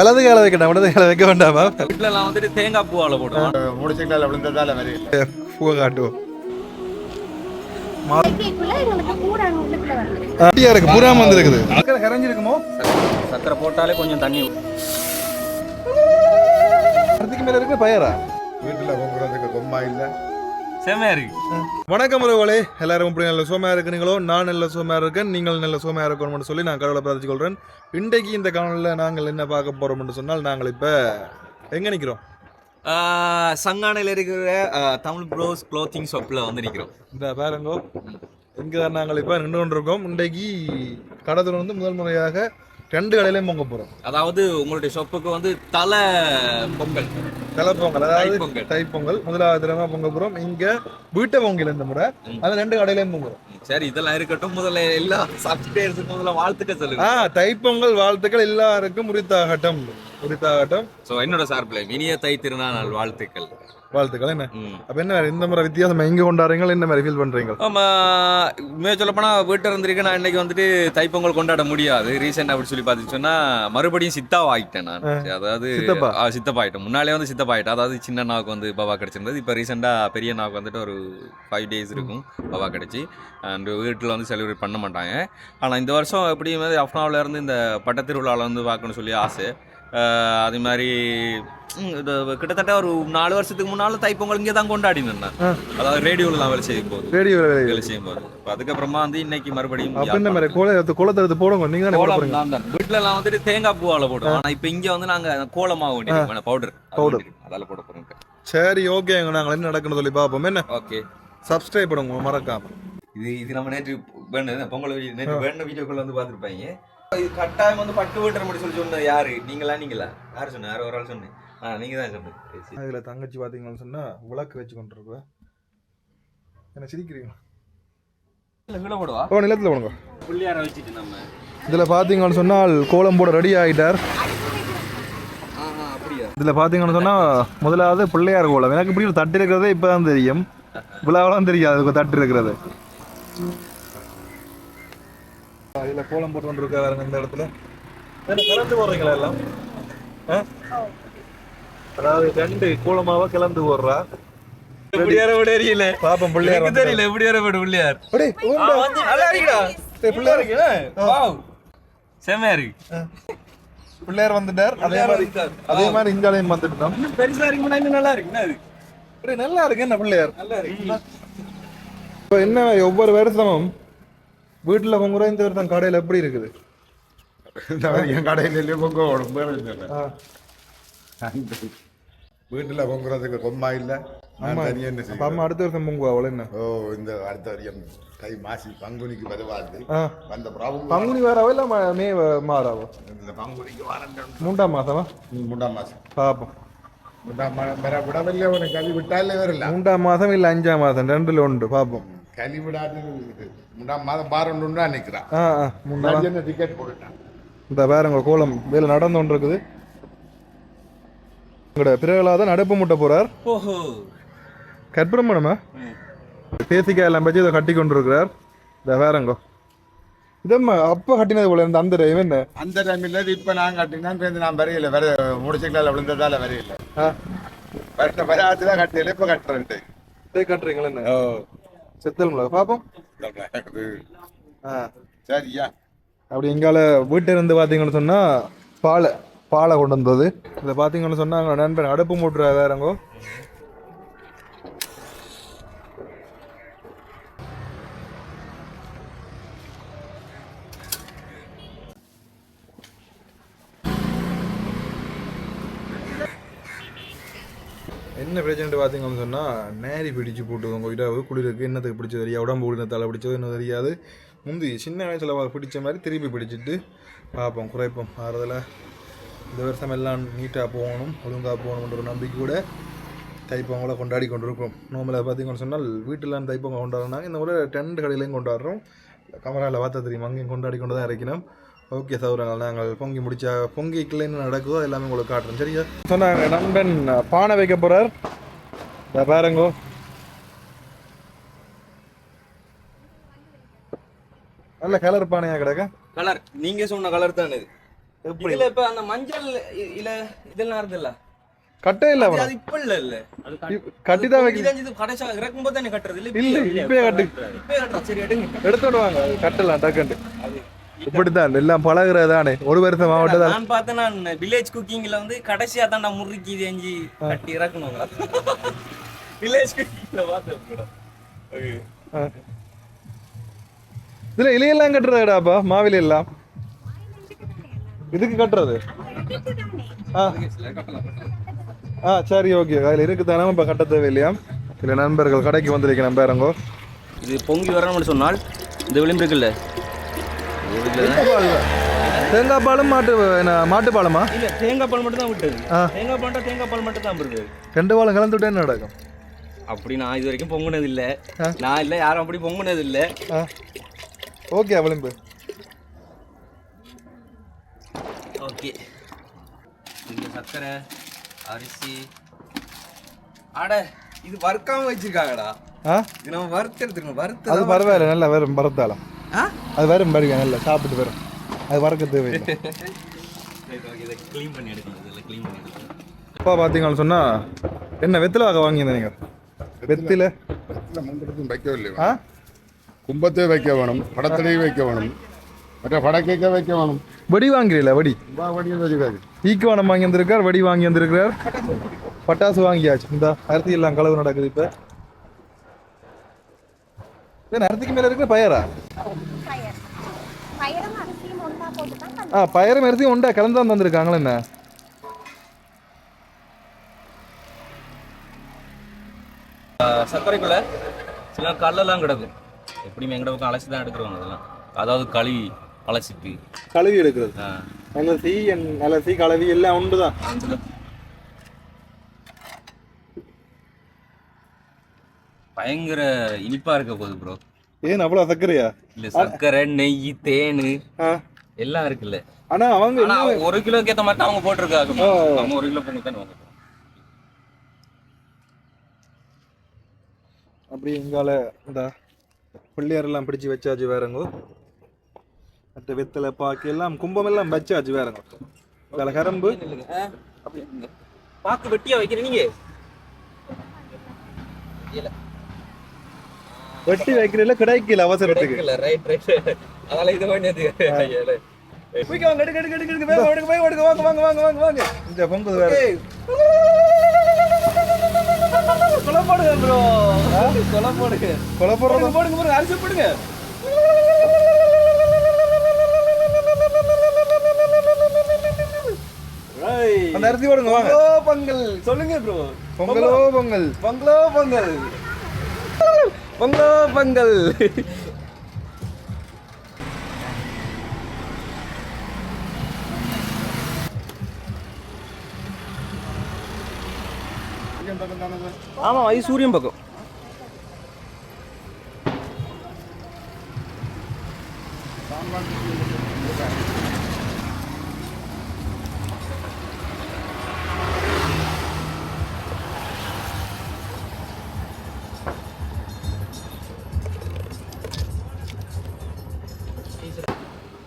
வலது கால வைக்கணும், இடது கால வைக்க வேண்டாமா? வீட்டுல வந்துட்டு தேங்காய் பூவால போடுவோம். முடிச்சுக்கலால் விழுந்ததால வரி பூவை காட்டுவோம். அப்படியா இருக்கு, புறாம வந்துருக்குது. கரைஞ்சிருக்குமோ? சக்கரை போட்டாலே கொஞ்சம் தண்ணி அதுக்கு மேல இருக்கு பயரா. வீட்டுல பொங்குறதுக்கு கொம்மா இல்ல, செமையா இருக்கு. வணக்கம் உறவுகளே, எல்லாரும் இப்படி நல்ல சோமையா இருக்கிறீங்களோ? நான் நல்ல சோமையா இருக்கேன், நீங்கள் நல்ல சோமையா இருக்கணும்னு சொல்லி நான் கடவுளை பிரார்த்திச்சு கொள்றேன். இன்றைக்கு இந்த காணொலியில் நாங்கள் என்ன பார்க்க போறோம்னு சொன்னால், நாங்கள் இப்ப எங்க நிக்கிறோம்? சங்கானையில் இருக்கிற தமிழ் ப்ரோஸ் க்ளோத்திங் ஷாப்ல வந்து நிக்கிறோம். இந்த பாருங்கோ, இங்கதான் நாங்கள் இப்ப நின்று கொண்டிருக்கோம். இன்றைக்கு கடத்துல வந்து முதல் முறையாக 2 கடையிலையும் பொங்க போறோம். அதாவது உங்களுடைய ஷாப்புக்கு வந்து தலை பொங்கல், அதாவது தைப்பொங்கல் முதலாவது தினமா பொங்க போறோம். இங்க வீட்டை பொங்கல் இந்த முறை, அது 2 கடையிலையும் பொங்குறோம். சரி, இதெல்லாம் இருக்கட்டும். முதல்ல எல்லாம் சப்ஸ்கிரைபர்ஸுக்கு முதல்ல வாழ்த்துக்கள் சொல்லுங்க. தைப்பொங்கல் வாழ்த்துக்கள் எல்லாருக்கும் உரித்தாகட்டும். சோ என்னோட சார்பில் இனிய தை திருநாள் வாழ்த்துக்கள். என்ன அப்ப என்ன இந்த முறை வித்தியாசமா எங்க கொண்டாடுறீங்க, என்ன மாதிரி ஃபீல் பண்றீங்க? ஆமா, உண்மையா சொல்ல போனா வீட்டை இருந்திருக்கேன். நான் இன்னைக்கு வந்துட்டு தைப்பொங்கல் கொண்டாட முடியாது. ரீசெண்ட் அப்படி சொல்லி பார்த்து சொன்னா மறுபடியும் சித்தாவா ஆயிட்டேன் நான். அதாவது சித்தப்பா ஆயிட்டேன். முன்னாலே வந்து சித்தப்பா ஆயிட்டேன். அதாவது சின்ன நாவுக்கு வந்து பாபா கிடைச்சிருந்தது. இப்போ ரீசெண்டா பெரிய நாவுக்கு வந்துட்டு ஒரு 5 days இருக்கும் பாபா கிடைச்சி. அண்ட் வீட்டில் வந்து செலிப்ரேட் பண்ண மாட்டாங்க. ஆனால் இந்த வருஷம் எப்படியும் வந்து அஃப்னாவில் இருந்து இந்த பட்டத்திருவிழாவில் வந்து பார்க்கணும்னு சொல்லி ஆசை. அதே மாதிரி இது கிட்டத்தட்ட ஒரு 4 வருஷத்துக்கு முன்னால தைப்பொங்கல் இங்கே தான் கொண்டாடினேன். அதாவது ரேடியோவில் தான் வேலை செய்யும் போது அதுக்கப்புறமா வந்து இன்னைக்கு மறுபடியும் கோலத்தை போடுவோம். நீங்க வீட்டுல எல்லாம் வந்துட்டு தேங்காய் பூவால போடுவோம். ஆனா இப்ப இங்க வந்து நாங்க கோலமாக வேண்டிய பவுடர் அதால போட போறோம். சரி, ஓகே, நாங்க என்ன நடக்கணும் சொல்லி பாப்போம். என்ன ஓகே, சப்ஸ்கிரைப் பண்ணுங்க மறக்காம. இது நம்ம நேற்று பொங்கல் நேற்று வேண்ட வீடியோக்குள்ள வந்து பாத்துருப்பாங்க. இது கட்டாயம் வந்து பட்டு வீட்டுற மாதிரி சொல்லி சொன்ன யாரு? நீங்களா யாரு சொன்ன? யாரோ ஒரு ஆள் சொன்னேன். நீங்க தான் சொன்னீங்க. அதுல தங்கச்சி பாத்தீங்கன்னு சொன்னா விளக்கு வச்சு கொண்டிருக்கேன். என்ன சிரிக்கிறீங்க? நிலத்துல போடுங்க. புள்ளியார வச்சுட்டு நம்ம இதுல பாத்தீங்கன்னு சொன்னால் கோலம் போட ரெடி ஆயிட்டார். இதுல பாத்தீங்கன்னு சொன்னா முதலாவது பிள்ளையார் கோலம். எனக்கு இப்படி ஒரு தட்டு இருக்கிறதே இப்பதான் தெரியும். விழாவெல்லாம் தெரியாது தட்டு இருக்கிறது. இதுல கோலம் போட்டு கொண்டு இருக்க இந்த இடத்துல கலந்து போடுறீங்களா எல்லாம்? அதாவது 2 கோலமாவா கலந்து போடுறா. பாப்பம் பிள்ளையார் தெரியல எப்படி வரப்படும் பிள்ளையார். செமையா இருக்கு. பிள்ளையார் வந்துட்டார். அதே மாதிரி இங்காலையும் வந்துட்டோம். பெருசா இருக்கு, நல்லா இருக்கு. நல்லா இருக்கு. என்ன பிள்ளையார் இப்ப என்ன ஒவ்வொரு வருஷமும் வீட்டுல பொங்குற இந்த வருஷம் கடையில எப்படி இருக்குது? என் கடையில பொங்க வீட்டுல பொங்குறதுக்கு கொம்மா இல்ல. அம்மா அடுத்த வருஷம் பொங்குவா அவள என்ன? இந்த அடுத்த வரையும் தை மாசி பங்குனிக்கு வருவாது. வந்த பங்குனி வாராவோ இல்ல மே மாறாவோ? பங்குனிக்கு வாரம் 3ஆம் மாசமா? 3ஆம் மாசம் பாப்போம். 3ஆம் மாசம் இல்ல 5ஆம் மாசம், 2ல ஒன்று பாப்போம். கலிவிடாது 3ஆம் மாதம் பாரண்டுன்னா நிக்கிறான். டிக்கெட் போட்டுட்டான். இந்த பாருங்க கோலம் வேலை நடந்து கொண்டு இருக்குது. உங்களோட பிறகுலாதான் அடுப்பு முட்டை போறார். கற்பூரமா பேசிக்காய் எல்லாம் வச்சு இதை கட்டி கொண்டு இருக்கிறார். இந்த வேறங்கோ இதம்மா அப்ப கட்டினது போல இந்த அந்த டைம் என்ன அந்த டைம் இல்ல. இப்ப நான் கட்டினா நான் வரையில வேற முடிச்சுக்கலால விழுந்ததால வரையில வராதுதான் கட்டியில இப்ப கட்டுறேன். கட்டுறீங்களா என்ன? செத்தல்ங்களா பாப்போம். சரியா அப்படி எங்கால வீட்டில இருந்து பாத்தீங்கன்னு சொன்னா பாலை கொண்டு வந்தது. இதை பாத்தீங்கன்னு சொன்னா நண்பன் அடுப்பு மூட்டுற வேறங்கோ. என்ன பிரச்சனை பார்த்தீங்கன்னு சொன்னால் நேரி பிடிச்சு போட்டுக்கோங்க. இதாவது குளிருக்கு என்னத்துக்கு பிடிச்சது தெரியாது, உடம்பு குளிர்ந்தால பிடிச்சது என்ன தெரியாது. முந்தி சின்ன வயசில் பிடிச்ச மாதிரி திருப்பி பிடிச்சிட்டு பார்ப்போம், குறைப்போம். ஆறுதல் இந்த வருஷம் எல்லாம் நீட்டாக போகணும், ஒழுங்காக போகணுன்ற ஒரு நம்பிக்கையோட தைப்பொங்கலை கொண்டாடி கொண்டு இருக்கோம். நார்மலாக பார்த்தீங்கன்னு சொன்னால் வீட்டில் தைப்பொங்கல் கொண்டாடுறாங்க. இந்த முறை 2 கடையிலையும் கொண்டாடுறோம். கமராவில் பார்த்தா தெரியும், அங்கேயும் கொண்டாடி கொண்டு தான் இறக்கணும். ஓகே சௌரங்கள், நாங்கள் பொங்கி முடிச்சா பொங்கிக்குள்ள என்ன நடக்குதோ எல்லாமே உங்களுக்கு காட்டுறோம். சரியா சொன்னாங்க. நண்பன் பானை வைக்க போறார். பாருங்கோ, நல்ல கலர் பானையா கிடக்க. கலர் நீங்க சொன்ன கலர் தான் இது. எப்படி இதுல இப்ப அந்த மஞ்சள் இல்ல இதெல்லாம் இருக்குல்ல கட்டே இல்ல அது இப்ப இல்ல கட்டி தான் வைக்க இது கடைசா இறக்கும் போது தானே கட்டுறது இல்ல இல்ல இப்பயே கட்டு இப்ப கட்டுறோம் சரி எடுங்க எடுத்துட்டு வாங்க கட்டலாம் டக்குண்டு இப்படித்தான் எல்லாம் பழகுறதானே ஒரு வருஷம் மாவட்டம் தான் நான் பார்த்தேன் நான் வில்லேஜ் குக்கிங்ல வந்து கடைசியா தான்டா முறுக்கி தேஞ்சி கட்டி இறக்கணும் வில்லேஜ் குக்கிங்ல பார்த்தேன் இதுல இலையெல்லாம் கட்டுறதுடாப்பா மாவில எல்லாம் இதுக்கு கட்டுறது சரி ஓகே அதில் இருக்குதானே இப்போ கட்ட தேவையில்லையா இல்லை நண்பர்கள் கடைக்கு வந்திருக்கேன் பேரங்கோ இது பொங்கி வரணும்னு சொன்னால் இந்த விளிம்பு இருக்குல்ல தேங்காய் பாலும் மாட்டு பாலமா இல்ல தேங்காய் பால் மட்டும் தான் விட்டது தேங்காய் பால்ட்டா தேங்காய் பால் மட்டும் தான் வருது ரெண்டு பாலம் கலந்துட்டே என்ன நடக்கும் அப்படி நான் இது வரைக்கும் பொங்குனது இல்ல நான் இல்ல யாரும் அப்படி பொங்குனது இல்ல ஓகே விளிம்பு ஓகே இந்த சக்கரை அரிசி அட இது வறுக்காம வச்சிருக்காங்கடா இது நம்ம வறுத்து எடுத்துக்கணும் வறுத்து அது பரவாயில்ல நல்லா வரும் வறுத்தாலாம் அது வரும் பாருங்க நல்லா சாப்பிட்டு வரும் அது வறுக்க தேவையில்லை இதை க்ளீன் பண்ணி எடுக்கணும் இதில் க்ளீன் பண்ணி எடுக்கணும் அப்பா பார்த்தீங்கன்னு சொன்னா என்ன வெத்தில வாங்க வாங்கியிருந்தேன் நீங்கள் வெத்தில வைக்கவில்லை கும்பத்தை வைக்க வேணும் படத்திலேயே வைக்க வேணும் மற்ற படக்கைக்க வைக்க வேணும் வடி வாங்கிறீங்களா வடி வடிக்காது ஈக்குவானம் வாங்கி வந்திருக்கார் வடி வாங்கி வந்திருக்கிறார் பட்டாசு வாங்கியாச்சு இந்த அரிசி எல்லாம் கலவு நடக்குது இப்போ அரிசிக்கு மேல இருக்கிற பயரா பயரும் அரிசியும் உண்டா கலந்து தான் தந்திருக்காங்களா என்ன சர்க்கரைக்குள்ள சில கல்லெல்லாம் கிடக்கும் எப்படியும் எங்கட பக்கம் அலசி தான் எடுக்கிறோம் அதெல்லாம் அதாவது கழுவி அலசிட்டு கழுவி எடுக்கிறது அலசி கழுவி எல்லாம் உண்டு தான் பயங்கர இனிப்பா இருக்க போகுது ப்ரோ ஏன் அவ்வளவு சர்க்கரையா இல்ல சர்க்கரை நெய் தேனு எல்லாம் இருக்குல்ல ஆனா அவங்க ஒரு கிலோக்கு ஏத்த மாதிரி அவங்க போட்டிருக்காங்க அவங்க ஒரு கிலோ பொங்கல் தானே வாங்க அப்படி எங்கால இந்த பிள்ளையார் எல்லாம் பிடிச்சு வச்சாச்சு வேறங்கோ மற்ற வெத்தலை பாக்கு எல்லாம் கும்பம் எல்லாம் வச்சாச்சு வேறங்கோ அதில் கரும்பு பாக்கு வெட்டியா வைக்கிறேன் நீங்க வெட்டி வைக்கிறதுல கிடைக்கல அவசரத்துக்கு ரைட் அதனால இது பண்ணியது இந்த பொங்கல் வேற கொலை போடுங்க ப்ரோ கொலை போடுங்க கொலை போடுறது போடுங்க அரிசி போடுங்க அந்த அரிசி போடுங்க வாங்க பொங்கல் சொல்லுங்க ப்ரோ பொங்கலோ பொங்கல் பொங்கலோ பொங்கல் பொங்கலோ பொங்கல் ஆமா இது சூரியன் பக்கம்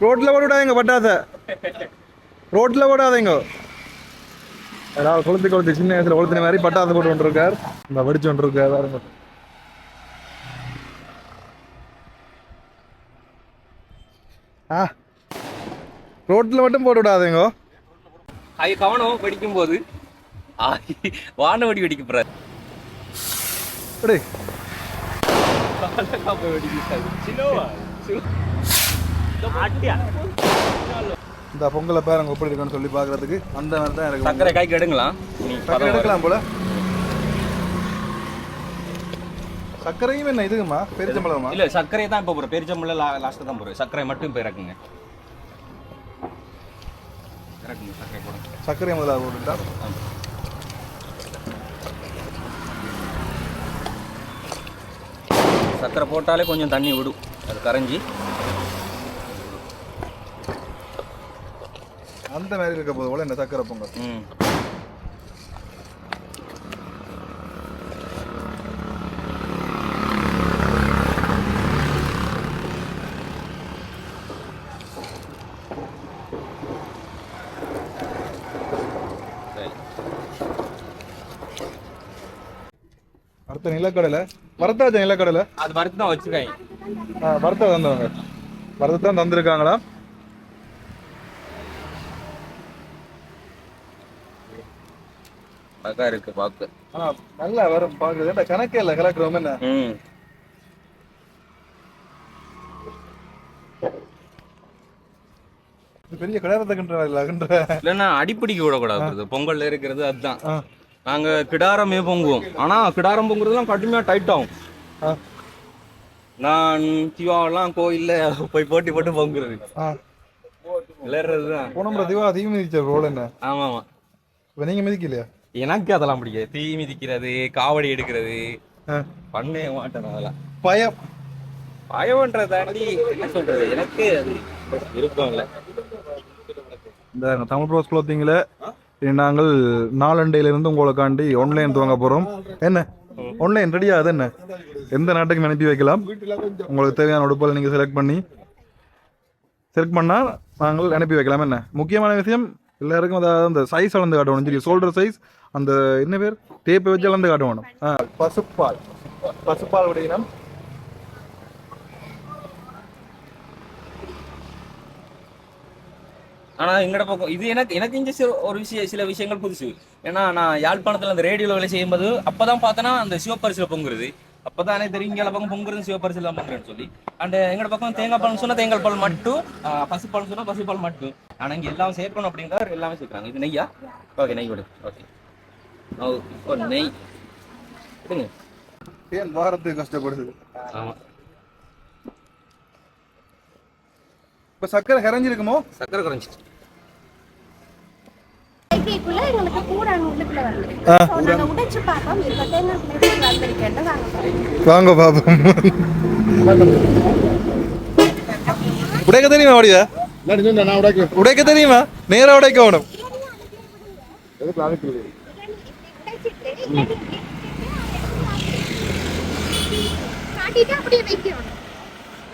ரோட்ல போடாதீங்க பட்டாச ரோட்ல போடாதீங்க அதாவது கொளுத்தி சின்ன வயசுல கொளுத்தின மாதிரி பட்டாசு போட்டு கொண்டிருக்கார் இந்த வெடிச்சு கொண்டிருக்கார் பாருங்க ரோட்ல மட்டும் போட்டு விடாதீங்க கவனம் வெடிக்கும் போது வான வெடி வெடிக்க போறாரு இந்த பொங்கலை பாருங்க எப்படி இருக்குன்னு சொல்லி பாக்குறதுக்கு அந்த மாதிரி தான் இருக்கு சக்கரை காய்க்கு எடுங்களாம் சக்கரை எடுக்கலாம் போல சக்கரையும் என்ன இதுக்குமா பெருச்சம்பளமா இல்ல சக்கரை தான் இப்ப போறோம் பெருச்சம்பளம் லாஸ்ட் தான் போறோம் சக்கரை மட்டும் இப்ப இறக்குங்க சக்கரை போடுங்க சக்கரை முதல்ல போட்டுட்டா சக்கரை போட்டாலே கொஞ்சம் தண்ணி விடும் அது கரைஞ்சி அந்த மாதிரி இருக்க போது போல இந்த சக்கரை பொங்கல் அடுத்த நிலக்கடலை வரத்தாச்ச நிலக்கடலை அது வறுத்து தான் வச்சிருக்காங்க. வரத்தை தந்தவங்க வரத்தை தான் தந்திருக்காங்களா. அழகா இருக்கு பாக்கு. ஆனா நல்லா வரும் பாக்குறது கணக்கே இல்லை கலக்குறோம் என்ன. பெரிய இல்லைன்னா அடிப்படிக்க விடக்கூடாது. பொங்கல்ல இருக்கிறது அதுதான். நாங்க கிடாரமே பொங்குவோம். ஆனா கிடாரம் பொங்குறதுலாம் கடுமையா டைட் ஆகும். நான் சிவாவெல்லாம் கோயில்ல போய் போட்டி போட்டு பொங்குறது விளையாடுறதுதான். போன திவா தீ மிதிச்ச ரோல் என்ன. ஆமா ஆமா. இப்ப நீங்க மிதிக்கலையா? எனக்கு அதெல்லாம் பிடிக்காது. தீ மிதிக்கிறது, காவடி எடுக்கிறது பண்ணே மாட்டேன். அதெல்லாம் பயம் பயம்ன்றத தாண்டி என்ன சொல்றது, எனக்கு அது விருப்பம் இல்லை. இந்த தமிழ் ப்ரோஸ் க்ளோத்திங்கில் நாங்கள் நாளண்டையிலிருந்து உங்களுக்காண்டி ஆன்லைன் துவங்க போகிறோம். என்ன ஆன்லைன் ரெடியா? அது என்ன எந்த நாட்டுக்கும் அனுப்பி வைக்கலாம். உங்களுக்கு தேவையான உடுப்புகளை நீங்கள் செலக்ட் பண்ணால் நாங்கள் அனுப்பி வைக்கலாம். என்ன முக்கியமான விஷயம் எல்லாருக்கும் அதாவது அந்த சைஸ் அளந்து காட்டணும். சரி, ஷோல்டர் சைஸ் அந்த என்ன பேர் டேப்பை வச்சு அளந்து காட்டணும். பசுப்பால் விடையினம். ஆனா எங்கட பக்கம் இது எனக்கு இங்க ஒரு சில விஷயங்கள் புதுசு. ஏன்னா நான் யாழ்ப்பாணத்துல அந்த ரேடியோல வேலை செய்யும்போது அப்பதான் பார்த்தேன்னா அந்த சிவப்பரிசில பொங்குறது. அப்பதான் எனக்கு தெரியும் இங்கே பக்கம் பொங்குறது சிவப்பரிசில பொங்குறேன்னு சொல்லி. அண்ட் எங்கட பக்கம் தேங்காய் பால் சொன்னா தேங்காய் பால் மட்டும், பசுப்பால் சொன்னா பசுப்பால் மட்டும். ஆனா இங்க எல்லாம் சேர்க்கணும் அப்படிங்கிறத எல்லாமே சேர்க்கிறாங்க. இது நெய்யா? ஓகே, நெய் விடு. ஓகே, நெய் விடுங்க. ஏன் வாரத்துக்கு கஷ்டப்படுது? ஆமா. இப்ப சக்கரை கரைஞ்சிருக்குமோ? சக்கரை குறைஞ்சிட்டு வாங்க பாப்போம். உடைக்க தெரியுமா? வடியா உடைக்க தெரியுமா? நேரா உடைக்க வேணும்.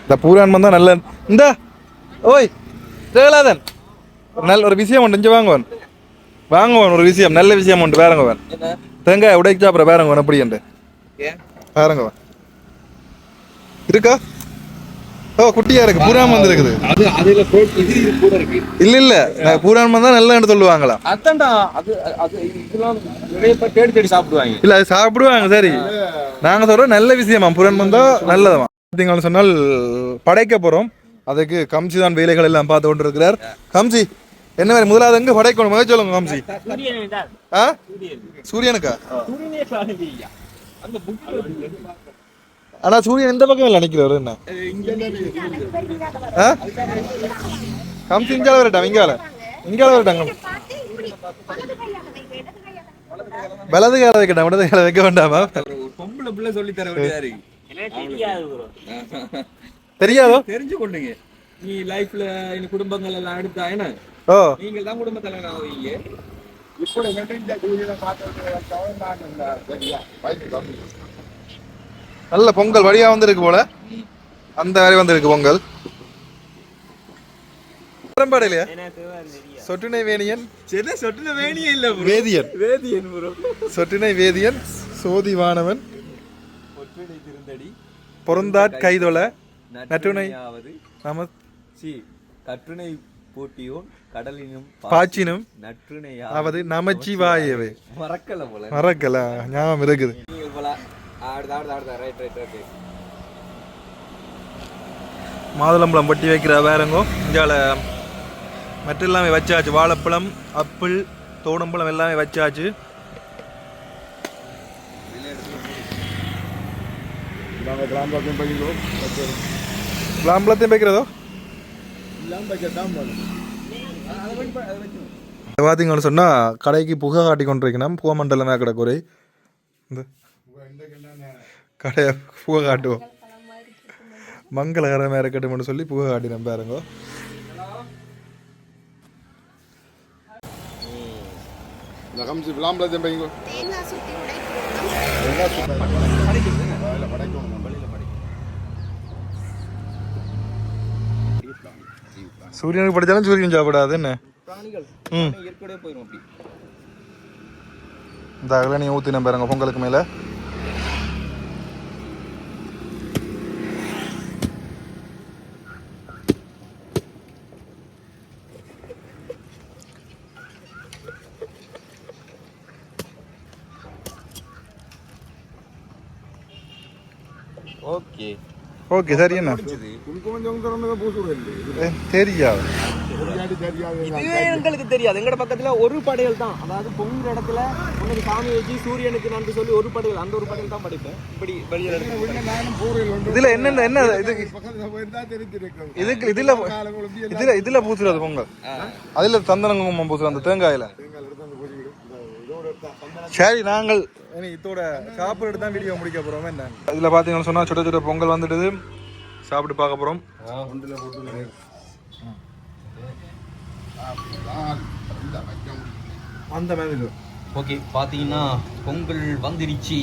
இந்த பூரான் தான் நல்ல. இந்த ஓய் ஜெகநாதன், நல்ல ஒரு விஷயம் உண்டு. இங்கே வாங்குவான் ஒரு விஷயம், நல்ல விஷயம் உண்டு. வேறங்கவன் தேங்காய் உடைச்சா அப்புறம் வேறங்கவன் எப்படி உண்டு வேறங்கவன் இருக்கா? ஓ குட்டியா இருக்கு. பூரான் வந்துருக்குது. இல்ல இல்ல பூரான் தான் நல்ல சொல்லுவாங்களாம். இல்ல அது சாப்பிடுவாங்க. சரி, நாங்க சொல்றோம் நல்ல விஷயமா பூரான் வந்தா நல்லதமா. பார்த்தீங்கன்னு சொன்னால் படைக்க போறோம். அதுக்கு கம்சி தான் வேலைகள் எல்லாம் பார்த்து கொண்டு இருக்கிறார். கம்சி என்ன வேறு முதலாவது எங்க படைக்கணும் முதல் சொல்லுங்க கம்சி. சூரியனுக்கா? ஆனா சூரியன் எந்த பக்கம் இல்லை நினைக்கிறவர் என்ன கம்சி இங்கால வரட்டாம். இங்கால வரட்டாங்க. வலது கால வைக்கட்டாம், இடது கால வைக்க வேண்டாமா? பொம்பளை பிள்ளை சொல்லி தர வேண்டியது தெரியாதோ? தெரிஞ்சு கொண்டுங்க. நீ லைஃப்ல இந்த குடும்பங்கள் எல்லாம் எடுத்தா என்ன நீங்க தான் குடும்ப தலைவராவீங்க. நல்ல பொங்கல் வழியா வந்திருக்கு போல. அந்த வரை வந்திருக்கு பொங்கல். இல்லையா? சொட்டுனை வேணியன் சொட்டுனை வேணியன் இல்ல வேதியன். சொட்டுனை வேதியன் சோதிவானவன் பொருந்தாட் கைதொல நற்றுணை நம கற்றுணை போட்டியோன் கடலினும் பாச்சினும் நற்றுணையாவது நமச்சிவாயவே. மறக்கல ஞாபகம் இருக்குது. மாதுளம்பழம் பட்டி வைக்கிற வேறங்கோ. இங்கால மற்ற எல்லாமே வச்சாச்சு. வாழைப்பழம், அப்பிள், தோடம்பழம் எல்லாமே வச்சாச்சு. விளாம்பழத்தையும் வைக்கிறதோ பார்த்தீங்கன்னு சொன்னா கடைக்கு புகை காட்டி கொண்டிருக்கணும். புகை மண்டலமே கிடக்குறை. இந்த கடையை புகை காட்டுவோம், மங்களகரமாக இருக்கட்டும்னு சொல்லி புகை காட்டினோம் பாருங்க. சூரியனுக்கு படித்தாலும் சூரியன் சாப்பிடாது என்ன. இந்த அகல நீ ஊற்றின பாருங்க பொங்கலுக்கு மேலே. ஓகே ஓகே சரி என்ன கொஞ்சம் திறந்து பூசுறது தெரியாது இதுவே எங்களுக்கு தெரியாது. எங்கட பக்கத்துல ஒரு படையல் தான், அதாவது பொங்குற இடத்துல உனக்கு சாமி வச்சு சூரியனுக்கு நன்றி சொல்லி ஒரு படையல், அந்த ஒரு படையல் தான் படிப்போம். இப்படி வெளியில நானும் பூரையில் இதுல என்ன என்ன இது பக்கத்தில் போயிருந்தா தெரிஞ்சிருக்கோம். இதுக்கு இதுல பூசுறது பொங்கல், அதுல சந்தன குங்குமம் பூசுறது அந்த தேங்காயில. சரி நாங்கள் இதோட சாப்பிட்டு தான் வீடியோ முடிக்க போறோம். என்ன இதுல பாத்தீங்கன்னு சொன்னா சுட சுட பொங்கல் வந்துடுது, சாப்பிட்டு பார்க்க போறோம். ஓகே, பாத்தீங்கன்னா பொங்கல் வந்துடுச்சு.